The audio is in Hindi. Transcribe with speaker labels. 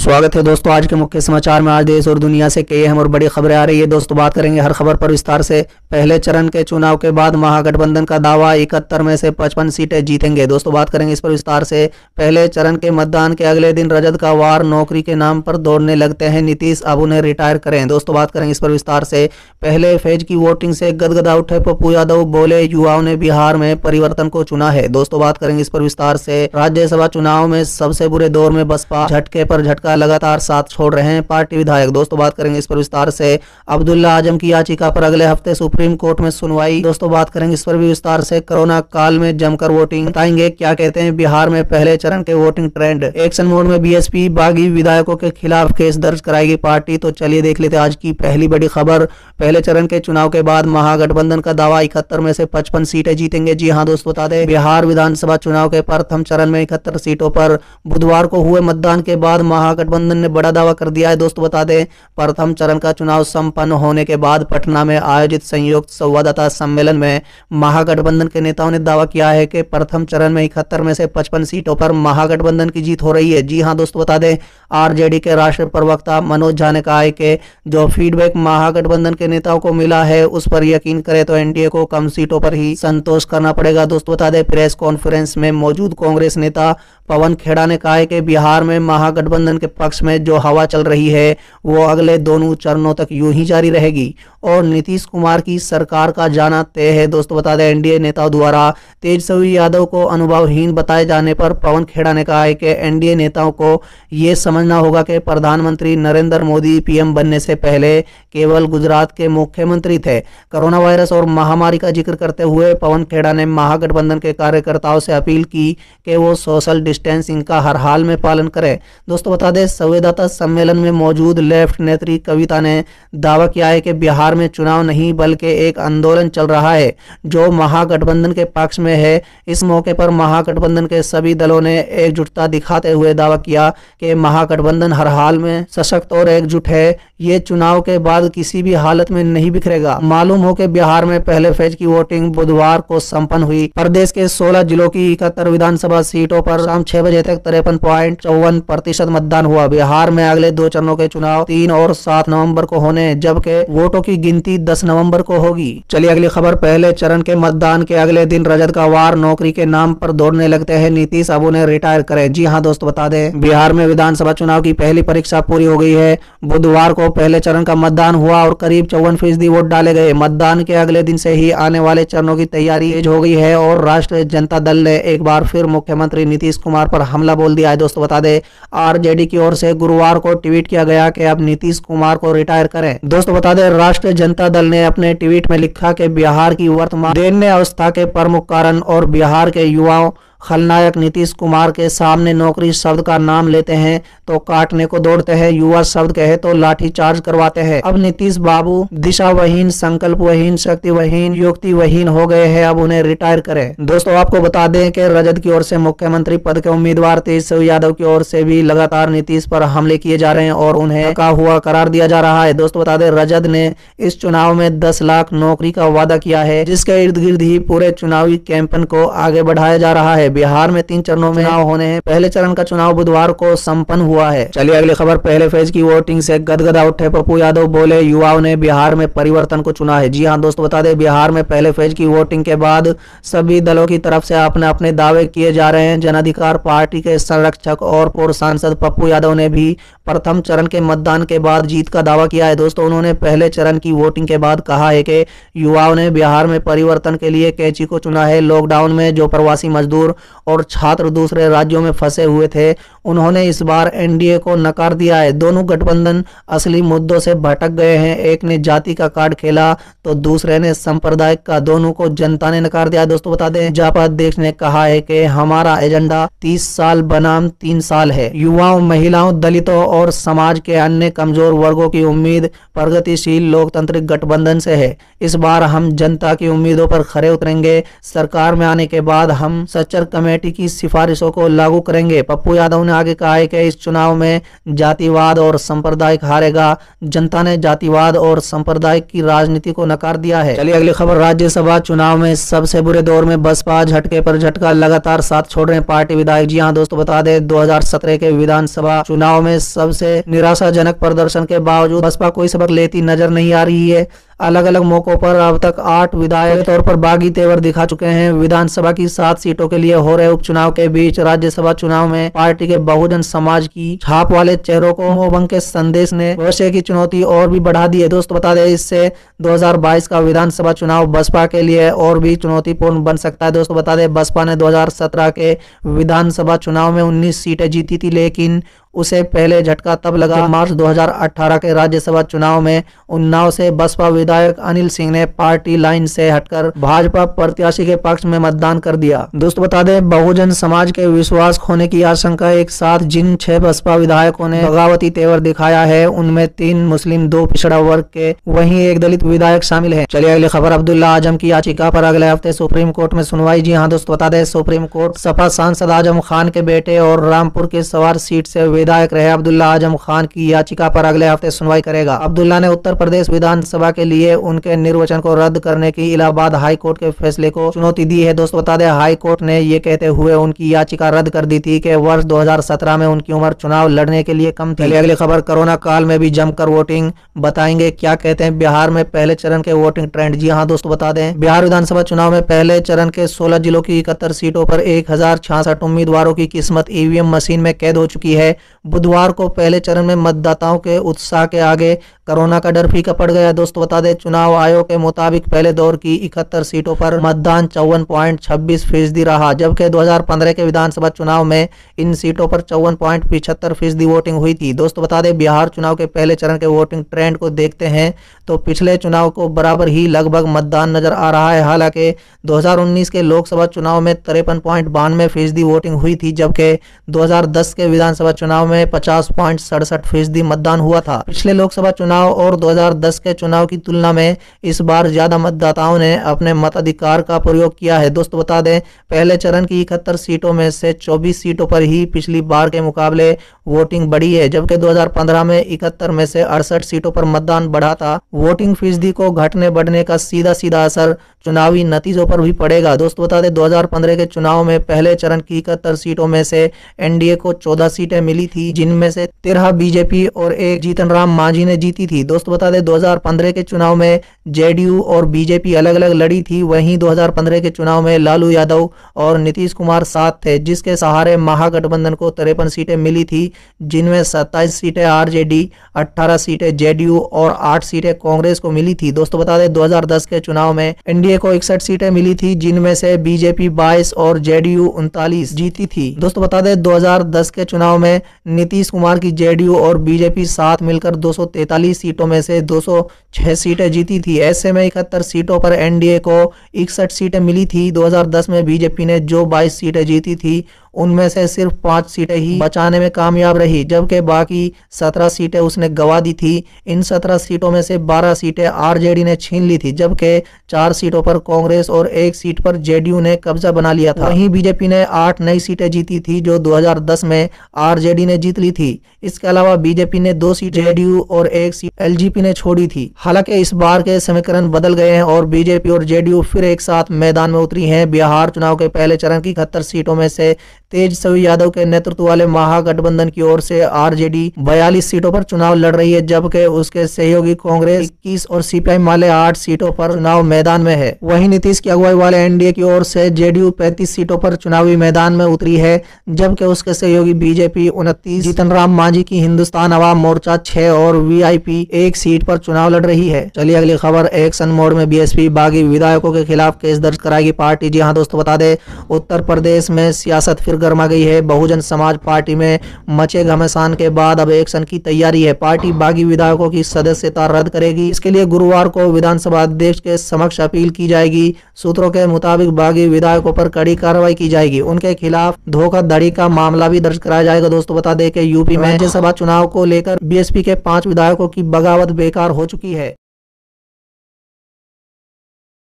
Speaker 1: स्वागत है दोस्तों आज के मुख्य समाचार में। आज देश और दुनिया से कई अहम और बड़ी खबरें आ रही है दोस्तों। बात करेंगे हर खबर पर विस्तार से। पहले चरण के चुनाव के बाद महागठबंधन का दावा 71 में से 55 सीटें जीतेंगे दोस्तों। बात करेंगे इस पर विस्तार से। पहले चरण के मतदान के अगले दिन रजत का वार नौकरी के नाम पर दौड़ने लगते हैं नीतीश, अब उन्हें रिटायर करें दोस्तों। बात करेंगे इस पर विस्तार से। पहले फेज की वोटिंग से गदगदा उठे पप्पू यादव, बोले युवाओं ने बिहार में परिवर्तन को चुना है दोस्तों। बात करेंगे इस पर विस्तार से। राज्यसभा चुनाव में सबसे बुरे दौर में बसपा झटके पर झटका लगातार साथ छोड़ रहे हैं पार्टी विधायक दोस्तों। बात करेंगे इस पर विस्तार से। अब्दुल्ला आजम की याचिका पर अगले हफ्ते सुप्रीम कोर्ट में सुनवाई दोस्तों। बात करेंगे इस पर भी विस्तार से। कोरोना काल में जमकर वोटिंग, बताएंगे क्या कहते हैं बिहार में पहले चरण के वोटिंग ट्रेंड। एक्शन मोड में बीएसपी, बागी विधायकों के खिलाफ केस दर्ज कराएगी पार्टी। तो चलिए देख लेते हैं आज की पहली बड़ी खबर। पहले चरण के चुनाव के बाद महागठबंधन का दावा 71 में से 55 सीटें जीतेंगे। जी हां दोस्तों, बता दें बिहार विधानसभा चुनाव के प्रथम चरण में 71 सीटों पर बुधवार को हुए मतदान के बाद महागठबंधन ने बड़ा दावा कर दिया है दोस्तों। बता दें प्रथम चरण का चुनाव संपन्न होने के बाद पटना में आयोजित संयुक्त संवाददाता सम्मेलन में महागठबंधन के नेताओं ने दावा किया है कि प्रथम चरण में 71 में से 55 सीटों पर महागठबंधन की जीत हो रही है। जी हां दोस्तों, बता दें आरजेडी के राष्ट्रीय प्रवक्ता मनोज झा ने कहा है कि जो फीडबैक महागठबंधन के नेताओं को मिला है उस पर यकीन करें तो एनडीए को कम सीटों पर ही संतोष करना पड़ेगा दोस्तों। बता दें प्रेस कॉन्फ्रेंस में मौजूद कांग्रेस नेता पवन खेड़ा ने कहा है कि बिहार में महागठबंधन के पक्ष में जो हवा चल रही है वो अगले दोनों चरणों तक यूं ही जारी रहेगी और नीतीश कुमार की सरकार का जाना तय है दोस्तों। बता दें एनडीए नेताओं द्वारा तेजस्वी यादव को अनुभवहीन बताए जाने पर पवन खेड़ा ने कहा है कि एनडीए नेताओं को ये समझना होगा कि प्रधानमंत्री नरेंद्र मोदी पीएम बनने से पहले केवल गुजरात के मुख्यमंत्री थे। कोरोना वायरस और महामारी का जिक्र करते हुए पवन खेड़ा ने महागठबंधन के कार्यकर्ताओं से अपील की कि वो सोशल डिस्टेंसिंग का हर हाल में पालन करें दोस्तों। बता दें संवाददाता सम्मेलन में मौजूद लेफ्ट नेत्री कविता ने दावा किया है कि बिहार में चुनाव नहीं बल्कि एक आंदोलन चल रहा है जो महागठबंधन के पक्ष में है। इस मौके पर महागठबंधन के सभी दलों ने एकजुटता दिखाते हुए दावा किया कि महागठबंधन हर हाल में सशक्त और एकजुट है। ये चुनाव के बाद किसी भी हालत में नहीं बिखरेगा। मालूम हो कि बिहार में पहले फेज की वोटिंग बुधवार को संपन्न हुई। प्रदेश के 16 जिलों की 71 विधानसभा सीटों पर शाम 6 बजे तक 53.54% मतदान हुआ। बिहार में अगले दो चरणों के चुनाव 3 और 7 नवंबर को होने, जबकि वोटों की गिनती 10 नवंबर को होगी। चलिए अगली खबर। पहले चरण के मतदान के अगले दिन रजत का वार नौकरी के नाम पर दौड़ने लगते हैं नीतीश, अब उन्हें रिटायर करें। जी हां दोस्तों, बता दें बिहार में विधानसभा चुनाव की पहली परीक्षा पूरी हो गई है। बुधवार को पहले चरण का मतदान हुआ और करीब 54% वोट डाले गए। मतदान के अगले दिन से ही आने वाले चरणों की तैयारी तेज हो गई है और राष्ट्रीय जनता दल ने एक बार फिर मुख्यमंत्री नीतीश कुमार पर हमला बोल दिया है दोस्तों। बता दें आरजेडी की ओर से गुरुवार को ट्वीट किया गया कि अब नीतीश कुमार को रिटायर करें दोस्तों। बता दें राष्ट्रीय जनता दल ने अपने ट्वीट में लिखा कि बिहार की वर्तमान दयनीय अवस्था के प्रमुख कारण और बिहार के युवाओं खलनायक नीतीश कुमार के सामने नौकरी शब्द का नाम लेते हैं तो काटने को दौड़ते हैं, युवा शब्द कहे तो लाठीचार्ज करवाते हैं। अब नीतीश बाबू दिशावहीन, संकल्पवहीन, शक्तिवहीन, युक्तिवहीन हो गए हैं, अब उन्हें रिटायर करें दोस्तों। आपको बता दें कि रजत की ओर से मुख्यमंत्री पद के उम्मीदवार तेजस्वी यादव की ओर से भी लगातार नीतीश पर हमले किए जा रहे हैं और उन्हें थका हुआ करार दिया जा रहा है दोस्तों। बता दें रजत ने इस चुनाव में 10 लाख नौकरी का वादा किया है, जिसके इर्द गिर्द ही पूरे चुनावी कैंपेन को आगे बढ़ाया जा रहा है। बिहार में 3 चरणों में चुनाव होने हैं। पहले चरण का चुनाव बुधवार को संपन्न हुआ है। चलिए अगली खबर। पहले फेज की वोटिंग से गदगदा उठे पप्पू यादव, बोले युवाओं ने बिहार में परिवर्तन को चुना है। जी हां दोस्तों, बता दें बिहार में पहले फेज की वोटिंग के बाद सभी दलों की तरफ से अपने अपने दावे किए जा रहे हैं। जन अधिकार पार्टी के संरक्षक और पूर्व सांसद पप्पू यादव ने भी प्रथम चरण के मतदान के बाद जीत का दावा किया है दोस्तों। उन्होंने पहले चरण की वोटिंग के बाद कहा है कि युवाओं ने बिहार में परिवर्तन के लिए कैंची को चुना है। लॉकडाउन में जो प्रवासी मजदूर और छात्र दूसरे राज्यों में फंसे हुए थे उन्होंने इस बार एनडीए को नकार दिया है। दोनों गठबंधन असली मुद्दों से भटक गए हैं। एक ने जाति का कार्ड खेला तो दूसरे ने सांप्रदायिक का। दोनों को जनता ने नकार दिया दोस्तों। बता दें जापा अध्यक्ष ने कहा है कि हमारा एजेंडा 30 साल बनाम 3 साल है। युवाओं, महिलाओं, दलितों और समाज के अन्य कमजोर वर्गों की उम्मीद प्रगतिशील लोकतांत्रिक गठबंधन से है। इस बार हम जनता की उम्मीदों पर खरे उतरेंगे। सरकार में आने के बाद हम सच्चर कमेटी की सिफारिशों को लागू करेंगे। पप्पू यादव ने आगे कहा है कि इस चुनाव में जातिवाद और सांप्रदायिक हारेगा। जनता ने जातिवाद और सांप्रदायिक की राजनीति को नकार दिया है। चलिए अगली खबर, राज्यसभा चुनाव में सबसे बुरे दौर में बसपा, झटके पर झटका, लगातार साथ छोड़ रहे पार्टी विधायक। जी हां दोस्तों, बता दें 2017 के विधानसभा चुनाव में सबसे निराशाजनक प्रदर्शन के बावजूद बसपा कोई सबक लेती नजर नहीं आ रही है। अलग अलग मौकों पर अब तक 8 विधायक के तौर पर बागी तेवर दिखा चुके हैं। विधानसभा की 7 सीटों के लिए हो रहे उपचुनाव के बीच राज्यसभा चुनाव में पार्टी के बहुजन समाज की छाप वाले चेहरों को मोहभंग के संदेश ने भविष्य की चुनौती और भी बढ़ा दी है। दोस्तों बता दें, इससे 2022 का विधानसभा चुनाव बसपा के लिए और भी चुनौतीपूर्ण बन सकता है। दोस्तों बता दें, बसपा ने 2017 के विधानसभा चुनाव में 19 सीटें जीती थी, लेकिन उसे पहले झटका तब लगा मार्च 2018 के राज्यसभा चुनाव में उन्नाव से बसपा विधायक अनिल सिंह ने पार्टी लाइन से हटकर भाजपा प्रत्याशी के पक्ष में मतदान कर दिया। दोस्तों बता दें, बहुजन समाज के विश्वास खोने की आशंका एक साथ जिन 6 बसपा विधायकों ने बगावती तेवर दिखाया है, उनमें 3 मुस्लिम, 2 पिछड़ा वर्ग के, वहीं 1 दलित विधायक शामिल है। चलिए अगली खबर, अब्दुल्ला आजम की याचिका पर अगले हफ्ते सुप्रीम कोर्ट में सुनवाई। जी हाँ दोस्तों, बता दें, सुप्रीम कोर्ट सपा सांसद आजम खान के बेटे और रामपुर के सवार सीट से विधायक रहे अब्दुल्ला आजम खान की याचिका पर अगले हफ्ते सुनवाई करेगा। अब्दुल्ला ने उत्तर प्रदेश विधानसभा के लिए उनके निर्वाचन को रद्द करने की इलाहाबाद हाई कोर्ट के फैसले को चुनौती दी है। दोस्तों बता दें, हाई कोर्ट ने ये कहते हुए उनकी याचिका रद्द कर दी थी कि वर्ष 2017 में उनकी उम्र चुनाव लड़ने के लिए कम थी। अगली खबर, कोरोना काल में भी जमकर वोटिंग, बताएंगे क्या कहते हैं बिहार में पहले चरण के वोटिंग ट्रेंड। जी हाँ दोस्तों, बता दें, बिहार विधानसभा चुनाव में पहले चरण के 16 जिलों की 71 सीटों पर 1066 उम्मीदवारों की किस्मत ईवीएम मशीन में कैद हो चुकी है। बुधवार को पहले चरण में मतदाताओं के उत्साह के आगे कोरोना का डर फीका पड़ गया। दोस्तों बता दें, चुनाव आयोग के मुताबिक पहले दौर की 71 सीटों पर मतदान 54.26% रहा, जबकि 2015 के विधानसभा चुनाव में इन सीटों पर 54.75% वोटिंग हुई थी। दोस्तों बता दें, बिहार चुनाव के पहले चरण के वोटिंग ट्रेंड को देखते हैं तो पिछले चुनाव को बराबर ही लगभग मतदान नजर आ रहा है। हालांकि 2019 के लोकसभा चुनाव में 53.92% वोटिंग हुई थी, जबकि 2010 के विधानसभा चुनाव में 50.67% मतदान हुआ था। पिछले लोकसभा चुनाव और 2010 के चुनाव की तुलना में इस बार ज्यादा मतदाताओं ने अपने मताधिकार का प्रयोग किया है। दोस्तों बता दें, पहले चरण की 71 सीटों में से 24 सीटों पर ही पिछली बार के मुकाबले वोटिंग बढ़ी है, जबकि 2015 में 71 में से 68 सीटों पर मतदान बढ़ा था। वोटिंग फीसदी को घटने बढ़ने का सीधा सीधा असर चुनावी नतीजों पर भी पड़ेगा। दोस्तों बता दें, 2015 के चुनाव में पहले चरण की 71 सीटों में से एनडीए को 14 सीटें मिली थी, जिनमें से 13 बीजेपी और 1 जीतन राम मांझी ने जीती थी। दोस्तों बता दें, 2015 के चुनाव में जेडीयू और बीजेपी अलग अलग लड़ी थी, वहीं 2015 के चुनाव में लालू यादव और नीतीश कुमार साथ थे, जिसके सहारे महागठबंधन को 53 सीटें मिली थी, जिनमें 27 सीटें आरजेडी, 18 सीटें जेडीयू और 8 सीटें कांग्रेस को मिली थी। दोस्तों बता दें, 2010 के चुनाव में एनडीए को 61 सीटें मिली थी, जिनमें से बीजेपी 22 और जेडीयू 39 जीती थी। दोस्तों बता दें, 2010 के चुनाव में नीतीश कुमार की जेडीयू और बीजेपी साथ मिलकर 243 सीटों में से 206 सीटें जीती थी। ऐसे में 71 सीटों पर एनडीए को 61 सीटें मिली थी। 2010 में बीजेपी ने जो 22 सीटें जीती थी, उनमें से सिर्फ 5 सीटें ही बचाने में कामयाब रही, जबकि बाकी 17 सीटें उसने गंवा दी थी। इन 17 सीटों में से 12 सीटें आरजेडी ने छीन ली थी, जबकि 4 सीटों पर कांग्रेस और 1 सीट पर जेडीयू ने कब्जा बना लिया था। वहीं बीजेपी ने 8 नई सीटें जीती थी, जो 2010 में आरजेडी ने जीत ली थी। इसके अलावा बीजेपी ने 2 सीट जेडीयू और 1 सीट एलजेपी ने छोड़ी थी। हालांकि इस बार के समीकरण बदल गए हैं और बीजेपी और जेडीयू फिर एक साथ मैदान में उतरी हैं। बिहार चुनाव के पहले चरण की 71 सीटों में से तेजस्वी यादव के नेतृत्व वाले महागठबंधन की ओर से आरजेडी 42 सीटों पर चुनाव लड़ रही है, जबकि उसके सहयोगी कांग्रेस 21 और सीपीआई वाले 8 सीटों पर चुनाव मैदान में है। वहीं नीतीश की अगुवाई वाले एनडीए की ओर से जेडीयू 35 सीटों पर चुनावी मैदान में उतरी है, जबकि उसके सहयोगी बीजेपी 29, जीतन राम मांझी की हिंदुस्तान अवाम मोर्चा 6 और वीआईपी 1 सीट पर चुनाव लड़ रही है। चलिए अगली खबर, एक्शन मोड में बीएसपी बागी विधायकों के खिलाफ केस दर्ज कराएगी पार्टी। जी हाँ दोस्तों, बता दें, उत्तर प्रदेश में सियासत फिर गर्मा गई है। बहुजन समाज पार्टी में मचे घमासान के बाद अब एक्शन की तैयारी है। पार्टी बागी विधायकों की सदस्यता रद्द करेगी। इसके लिए गुरुवार को विधानसभा अध्यक्ष के समक्ष अपील की जाएगी। सूत्रों के मुताबिक बागी विधायकों पर कड़ी कार्रवाई की जाएगी। उनके खिलाफ धोखाधड़ी का मामला भी दर्ज कराया जाएगा। दोस्तों बता दें कि यूपी में राज्यसभा चुनाव को लेकर बीएसपी के 5 विधायकों की बगावत बेकार हो चुकी है।